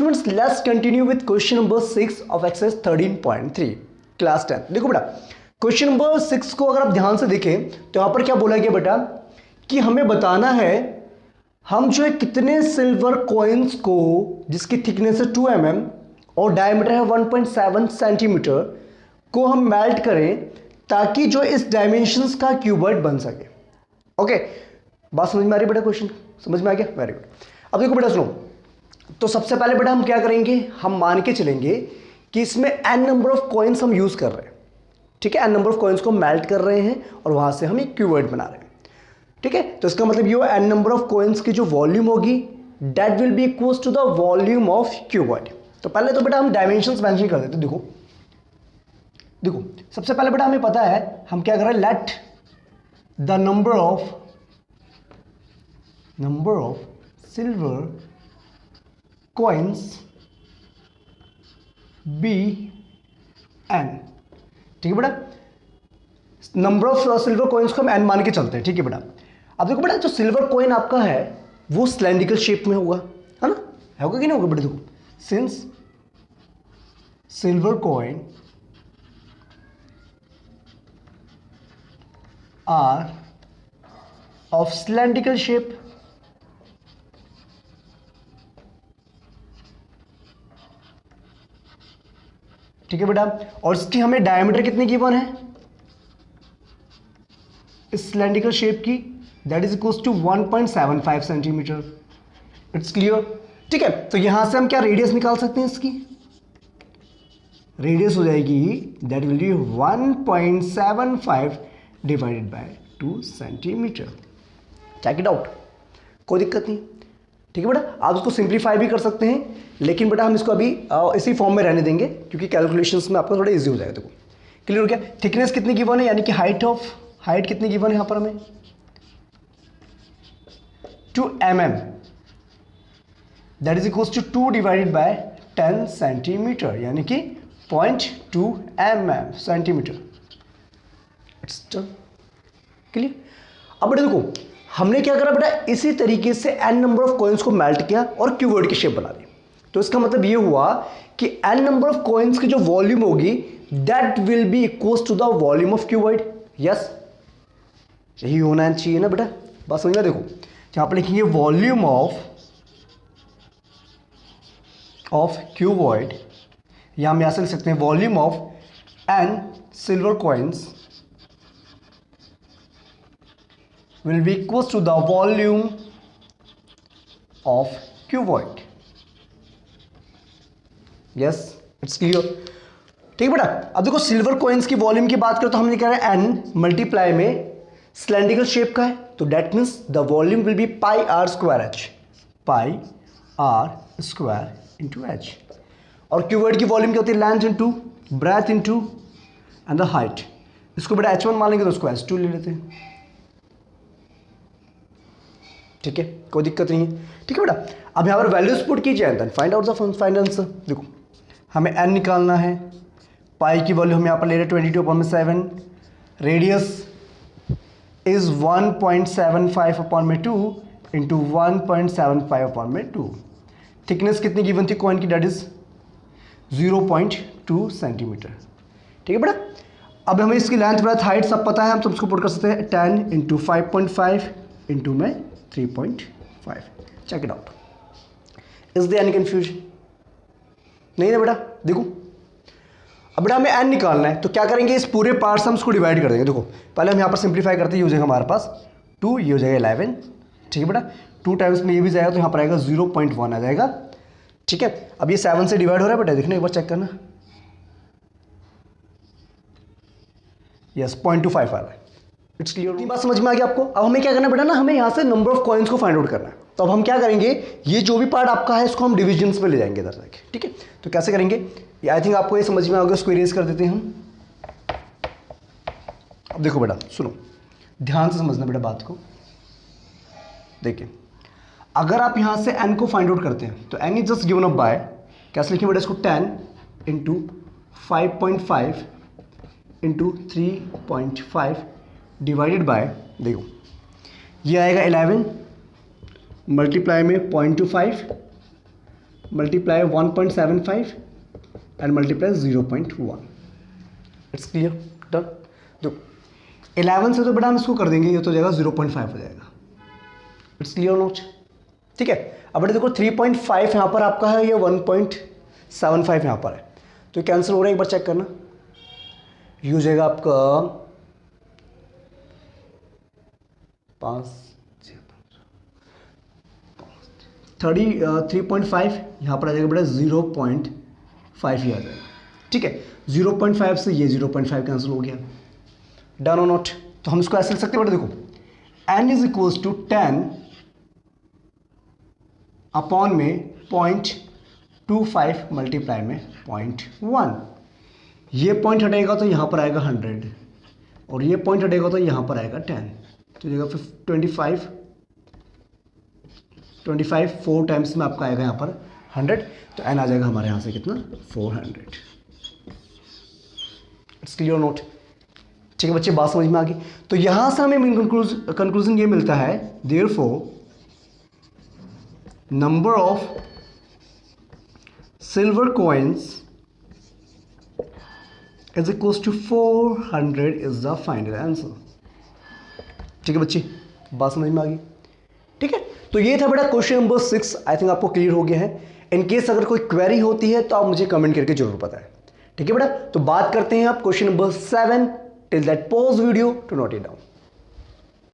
Students let's continue with question number 6 of exercise 13.3 class 10। देखो बेटा question number 6 को अगर आप ध्यान से देखें तो यहां पर क्या बोला गया बेटा कि हमें बताना है हम जो है कितने सिल्वर कॉइन्स को जिसकी थिकनेस है 2 mm और डायमीटर है 1.7 सेंटीमीटर को हम मेल्ट करें ताकि जो इस डायमेंशंस का क्यूबॉइड बन सके। ओके, बात समझ में आ रही बेटा? क्वेश्चन समझ में आ गया? Very good. अब देखो बेटा सुनो, तो सबसे पहले बेटा हम क्या करेंगे, हम मान के चलेंगे कि इसमें n नंबर ऑफ कॉइन्स हम यूज कर रहे हैं। ठीक है, n नंबर ऑफ कॉइन्स को मेल्ट कर रहे हैं और वहां से हम एक क्यूबॉइड बना रहे हैं। ठीक है, तो इसका मतलब ये n नंबर ऑफ कॉइन्स की जो वॉल्यूम होगी that will be equal to the volume of cuboid. तो पहले तो बेटा हम डायमेंशंस मेंशन कर देते हैं। देखो सबसे पहले बेटा हमें पता है हम क्या कर रहे हैं, let the number of silver coins be n। ठीक है बेटा, नंबर ऑफ सिल्वर कॉइन्स को हम n मान के चलते हैं। ठीक है बेटा, अब देखो बेटा जो सिल्वर कॉइन आपका है वो सिलेंड्रिकल शेप में होगा, है ना? होगा कि नहीं होगा बेटा? देखो since silver coin are of cylindrical shape, ठीक है बेटा, और इसकी हमें डायमीटर कितनी गिवन है इस सिलेंड्रिकल शेप की, that is equal to 1.75 centimetre. It's clear? ठीक है, तो यहां से हम क्या रेडियस निकाल सकते हैं, इसकी रेडियस हो जाएगी that will be 1.75 divided by 2 centimetre. Check it out, कोई दिक्कत नहीं। ठीक है बेटा, आप इसको सिंप्लीफाई भी कर सकते हैं, लेकिन बेटा हम इसको अभी इसी फॉर्म में रहने देंगे क्योंकि कैलकुलेशंस में आपका थोड़ा इजी हो जाएगा। देखो क्लियर हो गया? थिकनेस कितनी गिवन है, यानी कि हाइट कितनी गिवन है यहां पर हमें 2 mm, that is equal to 2 divided by 10 centimetre, यानी कि 0.2 mm centimetre. It's done. Clear? अब बेटा देखो हमने क्या करा बेटा, इसी तरीके से n नंबर ऑफ कॉइन्स को मेल्ट किया और क्यूबॉइड की शेप बना दी। तो इसका मतलब ये हुआ कि n नंबर ऑफ कॉइन्स की जो वॉल्यूम होगी that will be equal to the volume of cuboid. Yes, यही होना चाहिए ना बेटा? बात समझ में? देखो यहां पर लिखेंगे वॉल्यूम ऑफ क्यूबॉइड, या हम यहां से लिख सकते हैं volume of n silver coins will be equals to the volume of cuboid. Yes, it's clear? ठीक है बेटा, अब देखो सिल्वर कॉइन्स की वॉल्यूम की बात करें तो हमने क्या है n मल्टीप्लाई में सिलेंड्रिकल शेप का है, तो that means the volume will be pi r square h, pi r square into h। और क्यूबॉइड की वॉल्यूम क्या होती है, length into breadth into and the height. इसको बेटा h1 मान लेंगे तो इसको h2 ले लेते हैं। ठीक है, कोई दिक्कत नहीं है। ठीक है बेटा, अब यहाँ पर वैल्यूज पुट कीजिए and find out the final answer. देखो हमें n निकालना है, पाई की वैल्यू हम यहाँ पर ले रहे हैं 22/7, रेडियस इज 1.75/2 इंटू 1.75/2। थिकनेस कितनी गिवन थी कॉइन की, डेट इज 0.2 सेंटीमीटर। ठीक है बेटा, अब हमें इसकी लेंथ ब्रेथ हाइट सब पता है, हम सबको पुट कर सकते हैं 10 इंटू 5.5 इंटू में 3.5। Check it out. Is there any confusion? नहीं ना बेटा? देखो अब बेटा हमें n निकालना है तो क्या करेंगे, इस पूरे पार्ट से हम इसको डिवाइड कर देंगे। देखो पहले हम यहाँ पर सिंप्लीफाई करते हैं, ये हो जाएगा हमारे पास 2, ये हो जाएगा 11। ठीक है बेटा, 2 टाइम्स में ये भी जाएगा तो यहाँ पर आएगा 0.1 आ जाएगा। ठीक है, अब ये 7 से डिवाइड हो रहा है बेटा, देखना एक बार चेक करना। यस, 0.25 आ रहा है। It's clear? बात समझ में आ गया आपको? अब हमें क्या करना बेटा ना, हमें यहाँ से नंबर ऑफ कॉइन्स को फाइंड आउट करना है। तो अब हम क्या करेंगे, ये जो भी पार्ट आपका है इसको हम डिविजन्स में ले जाएंगे इधर तक। ठीक है, तो कैसे करेंगे ये आई थिंक आपको ये समझ में आ गया, उसको इरेज कर देते हैं हम। अब देखो बेटा सुनो, ध्यान से समझना बेटा बात को। देखिए अगर आप यहाँ से n को फाइंड आउट करते हैं तो n is just given up by, कैसे लिखेंगे बेटा इसको, 10 इंटू 5.5 इंटू 3.5 डिवाइडेड बाय, देखो ये आएगा 11 मल्टीप्लाई में 0.25 multiply 1.75 and multiply 0.1। It's clear, done. देखो 11 से तो बेटा हम इसको कर देंगे, ये तो जाएगा 0.5 हो जाएगा। इट्स क्लियर नोट, ठीक है। अब बेटा देखो 3.5 यहाँ पर आपका है, ये 1.75 यहाँ पर है, तो कैंसिल हो रहा है, एक बार चेक करना। ये हो जाएगा आपका 3.5 यहाँ पर आ जाएगा बेटा 0.5 ही आ जाएगा, ठीक है। 0.5 से ये 0.5 कैंसिल हो गया, डन और नॉट। तो हम इसको ऐसे लिख सकते हैं बेटा, देखो n is equals to 10 upon में 0.25 मल्टीप्लाई में 0.1। ये पॉइंट हटेगा तो यहाँ पर आएगा 100 और ये पॉइंट हटेगा तो यहाँ पर आएगा 10, तो जगह 25 4 टाइम्स में आपका आएगा यहाँ पर 100, तो n आ जाएगा हमारे यहाँ से कितना 400। इट्स क्लियर नोट, ठीक है बच्चे, बात समझ में आ गई। तो यहाँ से हमें कंक्लूजन ये मिलता है, therefore number of silver coins is equals to 400 is the final answer. ठीक है बच्चे, बात समझ में आ गई, ठीक है। तो ये था बेटा क्वेश्चन नंबर 6, आई थिंक आपको क्लियर हो गया है। इन केस अगर कोई क्वेरी होती है तो आप मुझे कमेंट करके जरूर बताएं, ठीक है बेटा। तो बात करते हैं आप question number 7। Till that pause video to note it down.